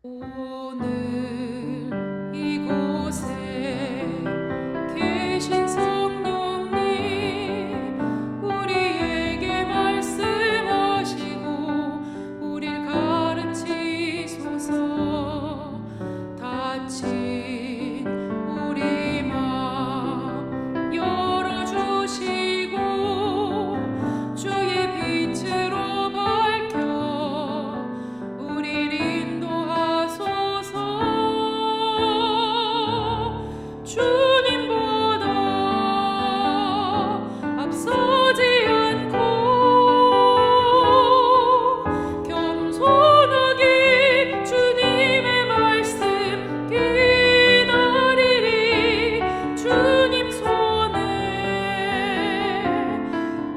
오늘 이곳에 계신 성령님, 우리에게 말씀하시고 우릴 가르치소서. 닫힌 우리 맘 열어주시고 주의 빛으로 밝혀 우릴 인도하소서. 주님보다 앞서지 않고 겸손하게 주님의 말씀 기다리리. 주님 손에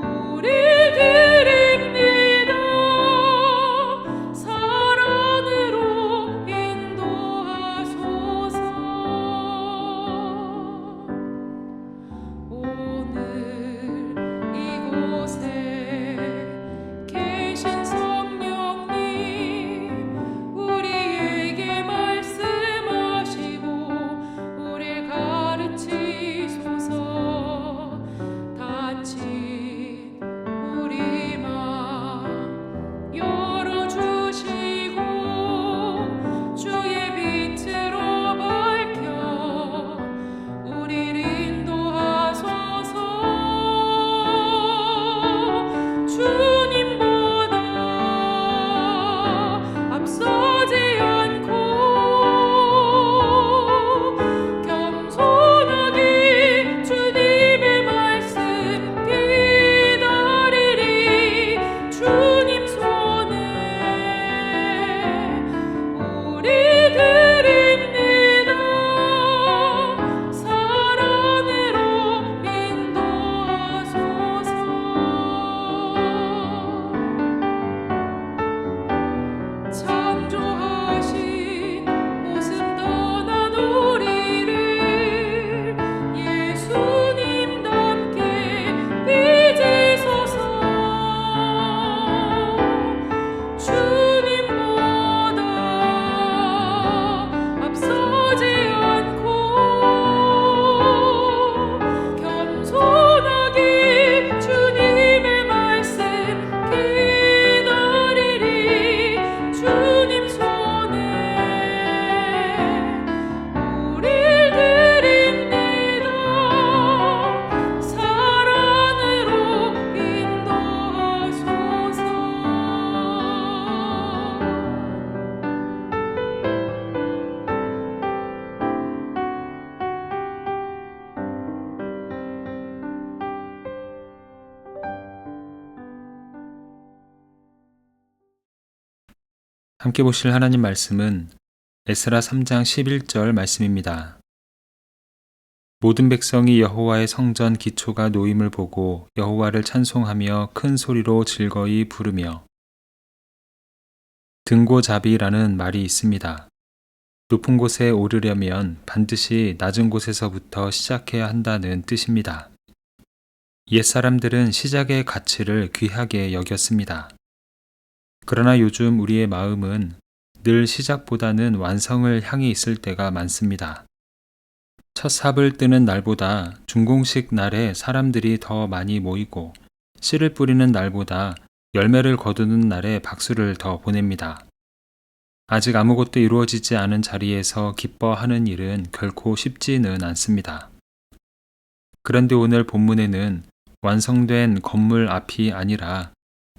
우리 드립니다. 사랑으로 인도하소서. 오늘 이곳에 계신 성령님, 우리에게 말씀하시고 우릴 가르치소서. 닫힌 우리 맘 열어주시고 주의 빛으로 밝혀 우릴 인도하소서. 주님보다 앞서지 않고 겸손하게 주님의 말씀 기다리리. 주님 손에 우리 드립니다. 사랑으로 인도하소서. 창조하신 모습 떠난 우리를 예수님답게 빚으소서. 주님보다 앞서지 않고 겸손하게 주님의 말씀 기다리리. 주님 손에 우릴 드립니다. 사랑으로 인도하소서. 함께 보실 하나님 말씀은 에스라 3장 11절 말씀입니다. 모든 백성이 여호와의 성전 기초가 놓임을 보고 여호와를 찬송하며 큰 소리로 즐거이 부르며. 등고잡이라는 말이 있습니다. 높은 곳에 오르려면 반드시 낮은 곳에서부터 시작해야 한다는 뜻입니다. 옛사람들은 시작의 가치를 귀하게 여겼습니다. 그러나 요즘 우리의 마음은 늘 시작보다는 완성을 향해 있을 때가 많습니다. 첫 삽을 뜨는 날보다 준공식 날에 사람들이 더 많이 모이고 씨를 뿌리는 날보다 열매를 거두는 날에 박수를 더 보냅니다. 아직 아무것도 이루어지지 않은 자리에서 기뻐하는 일은 결코 쉽지는 않습니다. 그런데 오늘 본문에는 완성된 건물 앞이 아니라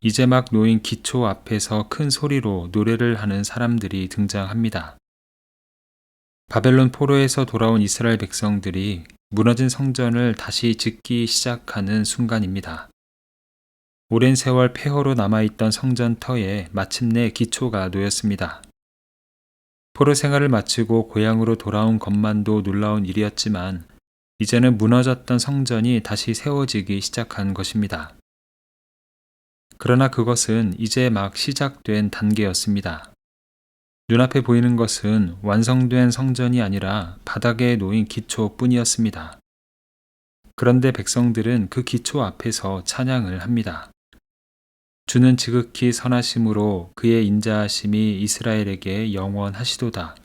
이제 막 놓인 기초 앞에서 큰 소리로 노래를 하는 사람들이 등장합니다. 바벨론 포로에서 돌아온 이스라엘 백성들이 무너진 성전을 다시 짓기 시작하는 순간입니다. 오랜 세월 폐허로 남아있던 성전터에 마침내 기초가 놓였습니다. 포로 생활을 마치고 고향으로 돌아온 것만도 놀라운 일이었지만 이제는 무너졌던 성전이 다시 세워지기 시작한 것입니다. 그러나 그것은 이제 막 시작된 단계였습니다. 눈앞에 보이는 것은 완성된 성전이 아니라 바닥에 놓인 기초뿐이었습니다. 그런데 백성들은 그 기초 앞에서 찬양을 합니다. 주는 지극히 선하심으로 그의 인자하심이 이스라엘에게 영원하시도다.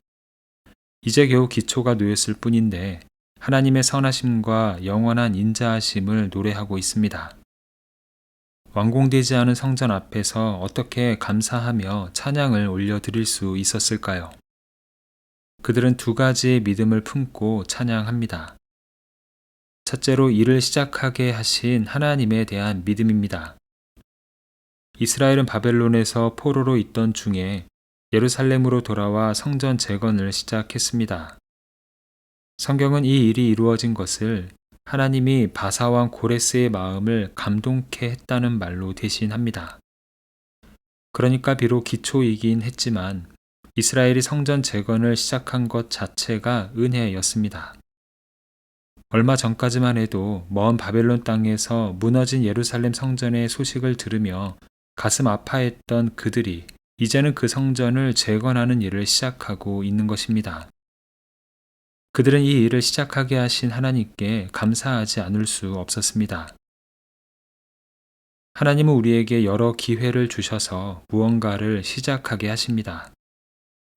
이제 겨우 기초가 놓였을 뿐인데 하나님의 선하심과 영원한 인자하심을 노래하고 있습니다. 완공되지 않은 성전 앞에서 어떻게 감사하며 찬양을 올려드릴 수 있었을까요? 그들은 두 가지의 믿음을 품고 찬양합니다. 첫째로 일을 시작하게 하신 하나님에 대한 믿음입니다. 이스라엘은 바벨론에서 포로로 있던 중에 예루살렘으로 돌아와 성전 재건을 시작했습니다. 성경은 이 일이 이루어진 것을 하나님이 바사왕 고레스의 마음을 감동케 했다는 말로 대신합니다. 그러니까 비록 기초이긴 했지만 이스라엘이 성전 재건을 시작한 것 자체가 은혜였습니다. 얼마 전까지만 해도 먼 바벨론 땅에서 무너진 예루살렘 성전의 소식을 들으며 가슴 아파했던 그들이 이제는 그 성전을 재건하는 일을 시작하고 있는 것입니다. 그들은 이 일을 시작하게 하신 하나님께 감사하지 않을 수 없었습니다. 하나님은 우리에게 여러 기회를 주셔서 무언가를 시작하게 하십니다.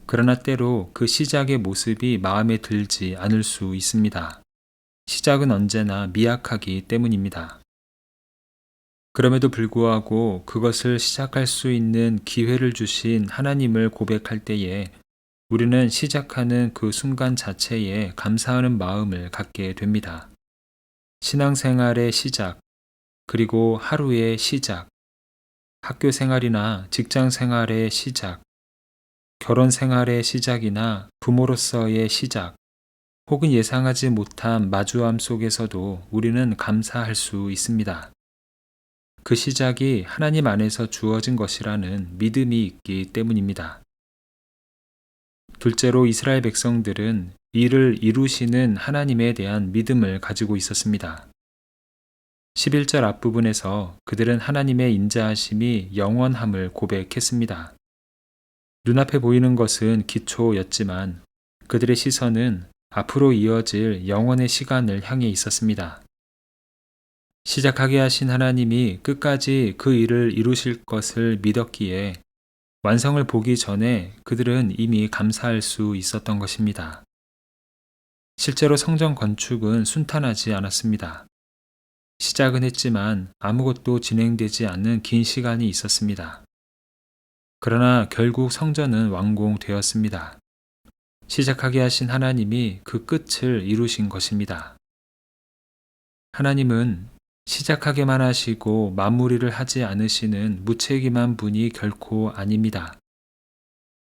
그러나 때로 그 시작의 모습이 마음에 들지 않을 수 있습니다. 시작은 언제나 미약하기 때문입니다. 그럼에도 불구하고 그것을 시작할 수 있는 기회를 주신 하나님을 고백할 때에 우리는 시작하는 그 순간 자체에 감사하는 마음을 갖게 됩니다. 신앙생활의 시작, 그리고 하루의 시작, 학교 생활이나 직장 생활의 시작, 결혼 생활의 시작이나 부모로서의 시작, 혹은 예상하지 못한 마주함 속에서도 우리는 감사할 수 있습니다. 그 시작이 하나님 안에서 주어진 것이라는 믿음이 있기 때문입니다. 둘째로 이스라엘 백성들은 이를 이루시는 하나님에 대한 믿음을 가지고 있었습니다. 11절 앞부분에서 그들은 하나님의 인자하심이 영원함을 고백했습니다. 눈앞에 보이는 것은 기초였지만 그들의 시선은 앞으로 이어질 영원의 시간을 향해 있었습니다. 시작하게 하신 하나님이 끝까지 그 일을 이루실 것을 믿었기에 완성을 보기 전에 그들은 이미 감사할 수 있었던 것입니다. 실제로 성전 건축은 순탄하지 않았습니다. 시작은 했지만 아무것도 진행되지 않는 긴 시간이 있었습니다. 그러나 결국 성전은 완공되었습니다. 시작하게 하신 하나님이 그 끝을 이루신 것입니다. 하나님은 시작하게만 하시고 마무리를 하지 않으시는 무책임한 분이 결코 아닙니다.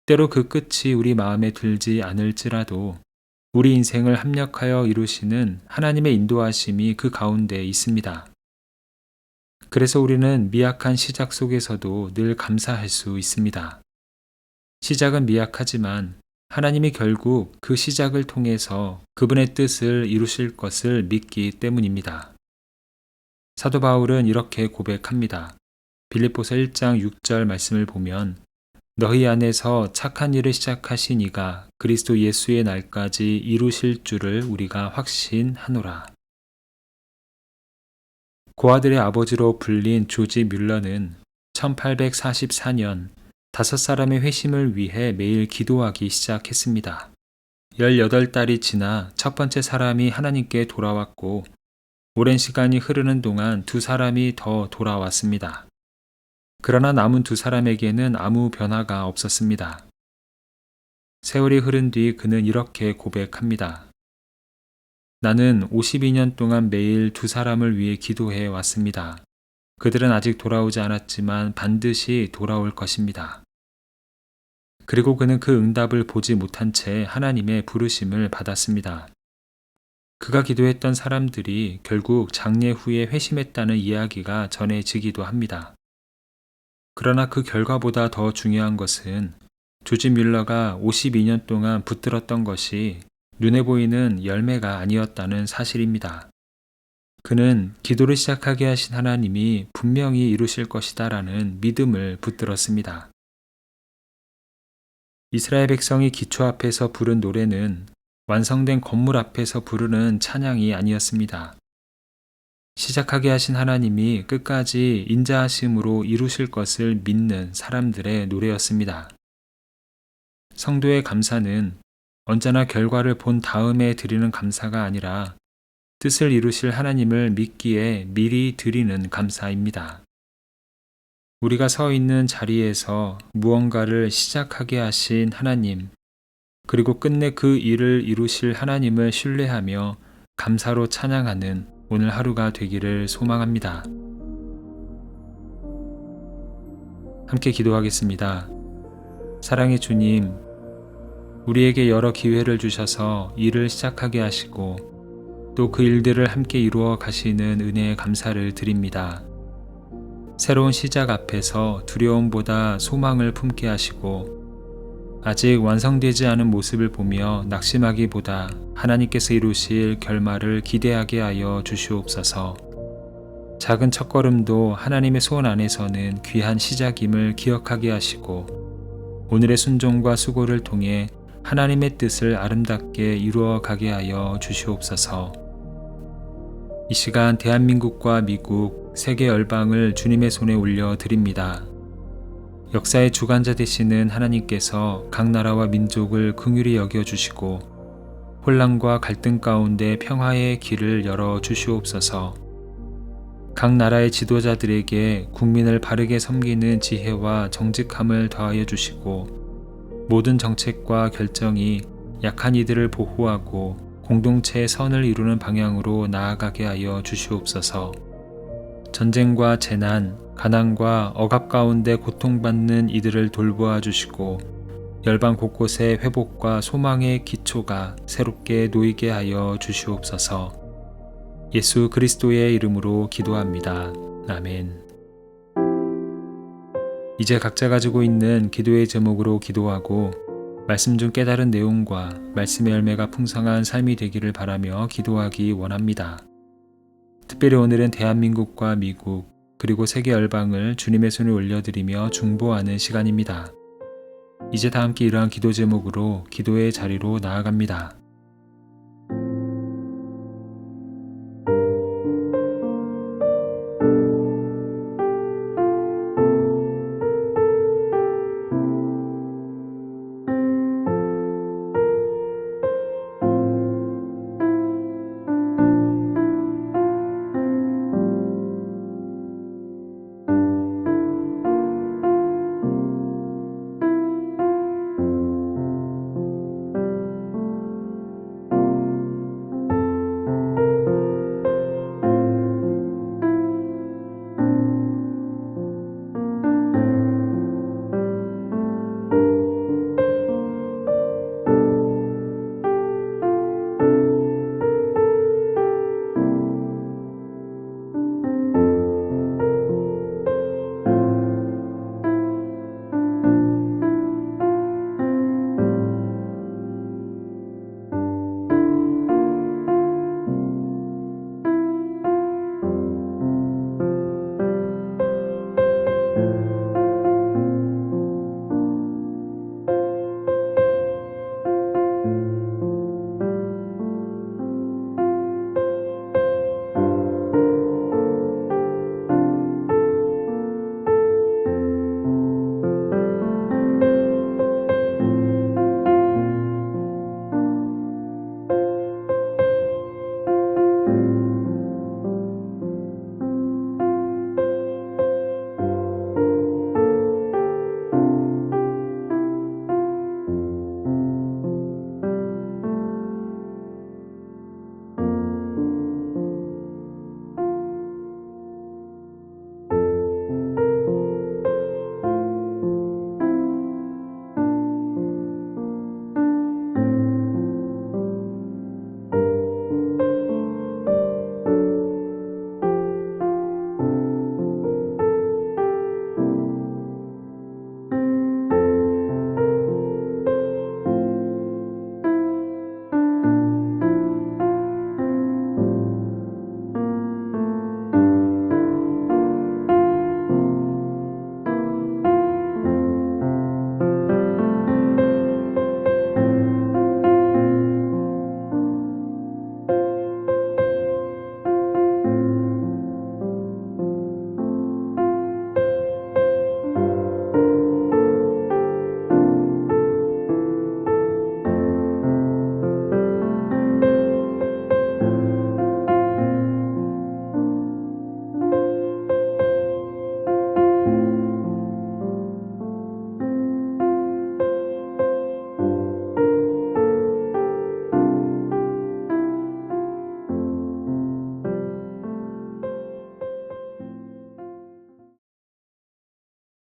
때로 그 끝이 우리 마음에 들지 않을지라도 우리 인생을 합력하여 이루시는 하나님의 인도하심이 그 가운데 있습니다. 그래서 우리는 미약한 시작 속에서도 늘 감사할 수 있습니다. 시작은 미약하지만 하나님이 결국 그 시작을 통해서 그분의 뜻을 이루실 것을 믿기 때문입니다. 사도 바울은 이렇게 고백합니다. 빌립보서 1장 6절 말씀을 보면 너희 안에서 착한 일을 시작하신 이가 그리스도 예수의 날까지 이루실 줄을 우리가 확신하노라. 고아들의 아버지로 불린 조지 뮬러는 1844년 5사람의 회심을 위해 매일 기도하기 시작했습니다. 18달이 지나 첫 번째 사람이 하나님께 돌아왔고 오랜 시간이 흐르는 동안 2사람이 더 돌아왔습니다. 그러나 남은 2사람에게는 아무 변화가 없었습니다. 세월이 흐른 뒤 그는 이렇게 고백합니다. 나는 52년 동안 매일 2사람을 위해 기도해 왔습니다. 그들은 아직 돌아오지 않았지만 반드시 돌아올 것입니다. 그리고 그는 그 응답을 보지 못한 채 하나님의 부르심을 받았습니다. 그가 기도했던 사람들이 결국 장례 후에 회심했다는 이야기가 전해지기도 합니다. 그러나 그 결과보다 더 중요한 것은 조지 뮬러가 52년 동안 붙들었던 것이 눈에 보이는 열매가 아니었다는 사실입니다. 그는 기도를 시작하게 하신 하나님이 분명히 이루실 것이다라는 믿음을 붙들었습니다. 이스라엘 백성이 기초 앞에서 부른 노래는 완성된 건물 앞에서 부르는 찬양이 아니었습니다. 시작하게 하신 하나님이 끝까지 인자하심으로 이루실 것을 믿는 사람들의 노래였습니다. 성도의 감사는 언제나 결과를 본 다음에 드리는 감사가 아니라 뜻을 이루실 하나님을 믿기에 미리 드리는 감사입니다. 우리가 서 있는 자리에서 무언가를 시작하게 하신 하나님, 그리고 끝내 그 일을 이루실 하나님을 신뢰하며 감사로 찬양하는 오늘 하루가 되기를 소망합니다. 함께 기도하겠습니다. 사랑의 주님, 우리에게 여러 기회를 주셔서 일을 시작하게 하시고 또 그 일들을 함께 이루어 가시는 은혜에 감사를 드립니다. 새로운 시작 앞에서 두려움보다 소망을 품게 하시고 아직 완성되지 않은 모습을 보며 낙심하기보다 하나님께서 이루실 결말을 기대하게 하여 주시옵소서. 작은 첫걸음도 하나님의 손 안에서는 귀한 시작임을 기억하게 하시고 오늘의 순종과 수고를 통해 하나님의 뜻을 아름답게 이루어 가게 하여 주시옵소서. 이 시간 대한민국과 미국, 세계 열방을 주님의 손에 올려드립니다. 역사의 주관자 되시는 하나님께서 각 나라와 민족을 긍휼히 여겨주시고 혼란과 갈등 가운데 평화의 길을 열어 주시옵소서. 각 나라의 지도자들에게 국민을 바르게 섬기는 지혜와 정직함을 더하여 주시고 모든 정책과 결정이 약한 이들을 보호하고 공동체의 선을 이루는 방향으로 나아가게 하여 주시옵소서. 전쟁과 재난, 가난과 억압 가운데 고통받는 이들을 돌보아 주시고 열방 곳곳에 회복과 소망의 기초가 새롭게 놓이게 하여 주시옵소서. 예수 그리스도의 이름으로 기도합니다. 아멘. 이제 각자 가지고 있는 기도의 제목으로 기도하고 말씀 중 깨달은 내용과 말씀의 열매가 풍성한 삶이 되기를 바라며 기도하기 원합니다. 특별히 오늘은 대한민국과 미국 그리고 세계 열방을 주님의 손에 올려드리며 중보하는 시간입니다. 이제 다 함께 이러한 기도 제목으로 기도의 자리로 나아갑니다.